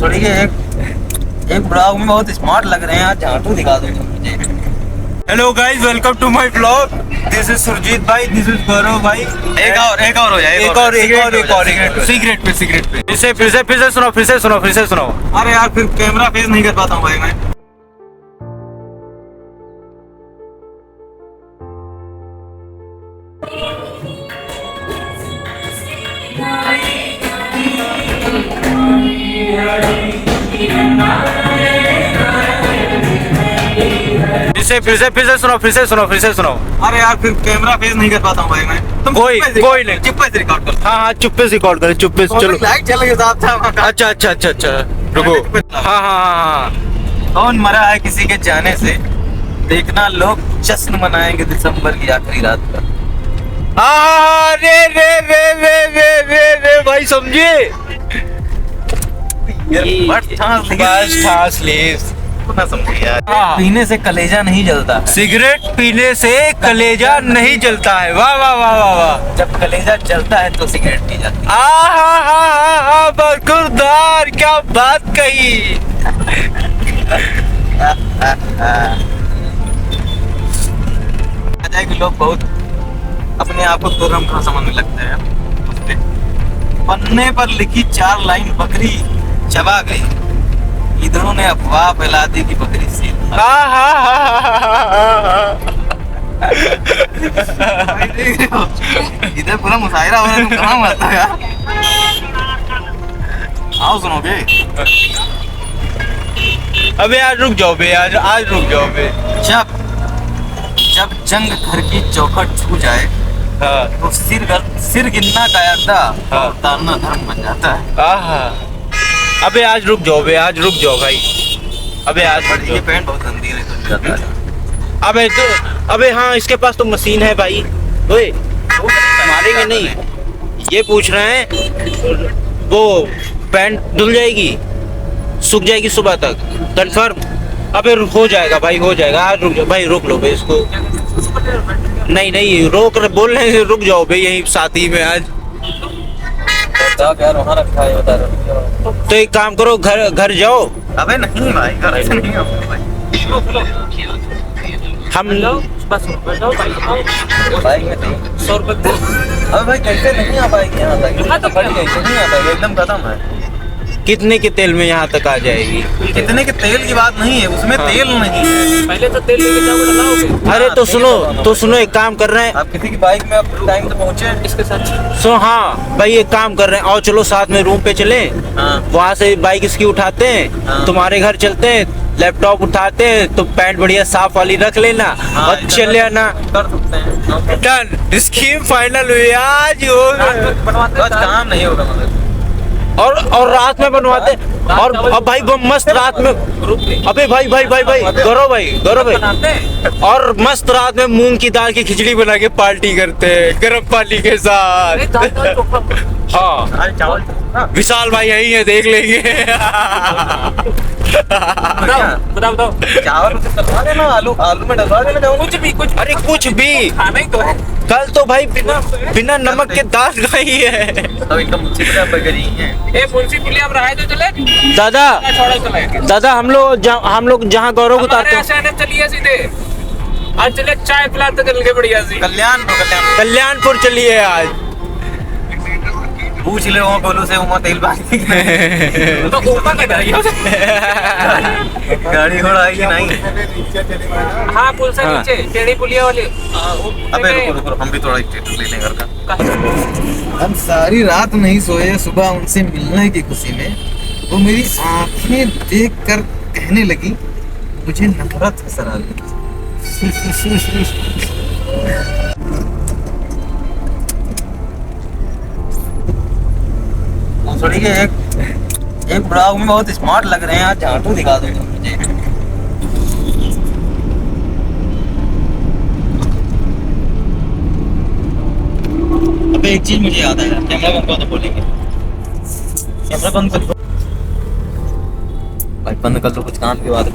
थोड़ी के एक ब्लॉग में बहुत स्मार्ट लग रहे हैं। आज झांटू दिखा दो मुझे। Hello guys, welcome to my blog. This is Surjit भाई, दिस इज गौरव भाई। एक और हो जाए। सिगरेट पे फिर से सुनाओ। अरे यार, फिर कैमरा फेस नहीं कर पाता हूँ भाई मैं। फिर से सुनाओ। अरे यार, फिर कैमरा फेस नहीं कर पाता हूँ भाई मैं। तुम कोई नहीं, चुप्पे से रिकॉर्ड करो। हाँ चुप्पे से रिकॉर्ड करें, चुप्पे से। चलो लाइट चल रही है साहब साहब। अच्छा रुको। हाँ। कौन मरा है किसी के जाने से, देखना लोग जश्न मनाएंगे दिसंबर की आखिरी रात का। रे भाई समझे। बस ठास लीज ना समझे यार। पीने से कलेजा नहीं जलता। सिगरेट पीने से कलेजा नहीं जलता है। वाह वाह वाह वाह वाह। जब कलेजा जलता है तो सिगरेट पी जाती है। बरखुरदार, क्या बात कही। कि लोग बहुत अपने आप को तुर्रम खां समझने लगते हैं। पन्ने पर लिखी 4 लाइन बकरी चबा गई, इधरों ने अफवाह फैला दी कि बकरी से इधर पूरा मुशायरा हो रहा है। तुम कहाँ मरता यार। आओ सुनोगे। अबे आज रुक जाओ बे, आज रुक जाओ बे। जब जंग घर की चौखट छू जाए, तो सिर गिनना कायदा और उतारना धर्म बन जाता है। अबे आज रुक जाओ बे, आज रुक जाओ भाई। अबे आज ये पैंट बहुत गंदी है तो जाता है। अबे हाँ, इसके पास तो मशीन है भाई। ओए मारेंगे नहीं, ये पूछ रहे हैं। वो पैंट धुल जाएगी, सूख जाएगी सुबह तक, कंफर्म। अबे हो जाएगा भाई, हो जाएगा। आज रुक जाओ भाई, रोक लो बे इसको। नहीं बोल रहे हैं, रुक जाओ बे यहीं साथ ही में आज। यार वहाँ रखा है, बता रहा। तो एक काम करो, घर जाओ। अबे नहीं भाई, घर ऐसे नहीं होगा भाई। हम बस बाइक में नहीं 100 रुपए। अबे भाई कैसे नहीं आ पाएगी यहाँ तक। कैसे नहीं आ पाएगी, एकदम खत्म है। कितने के तेल में यहाँ तक आ जाएगी। कितने के तेल की बात नहीं है, उसमें तेल नहीं है। पहले तो तेल लेके जाओगे, डलाओगे। अरे तो सुनो एक काम कर रहे हैं। आप किसी की बाइक में आप टाइम से पहुँचे इसके साथ। सो हाँ भाई, एक काम कर रहे हैं, और चलो साथ में रूम पे चले। वहाँ से बाइक इसकी उठाते हैं, तुम्हारे घर चलते हैं, लैपटॉप उठाते हैं, तो पैंट बढ़िया साफ वाली रख लेना और चले आना। कर सकते हैं। डन, स्कीम फाइनल हुई आज। काम नहीं होगा मगर। और रात में बनवाते। और अब भाई वो मस्त रात में। अबे भाई गौरव भाई और मस्त रात में मूंग की दाल की खिचड़ी बना के पार्टी करते हैं गर्म पानी के साथ। हाँ विशाल भाई यही है, देख लेंगे। बताओ। चावल डलवा देना, आलू में डलवा देना। कुछ भी खाना ही तो है। कल तो भाई बिना नमक के दाल खाई है। अब एकदम मुंशी पुलिया अब रहा है तो चले। दादा हम लोग जहाँ गौरव उतारते हैं, चलिए सीधे आज चले चाय पिलाते चल के बढ़िया सी। कल्याणपुर चलिए आज। पूछ ले वहाँ बोलो से वहाँ तेल पानी तो ऊपर का गाड़ी घोड़ा है कि नहीं। हाँ पुल से नीचे टेढ़ी पुलिया वाले। अबे रुको हम भी थोड़ा स्टेटस ले लें घर का। हम सारी रात नहीं सोए, सुबह उनसे मिलने की खुशी में वो मेरी आंखें देखकर कहने लगी, मुझे नफरत है सर आलू। थोड़ी के एक ब्लॉग में बहुत स्मार्ट लग रहे हैं। आज झांटू दिखा दो मुझे। अबे एक चीज मुझे याद है, कैमरा बंद कर दो, बोलेंगे। कैमरा बंद कर दो भाई, बंद कर दो, कुछ काम की बात है।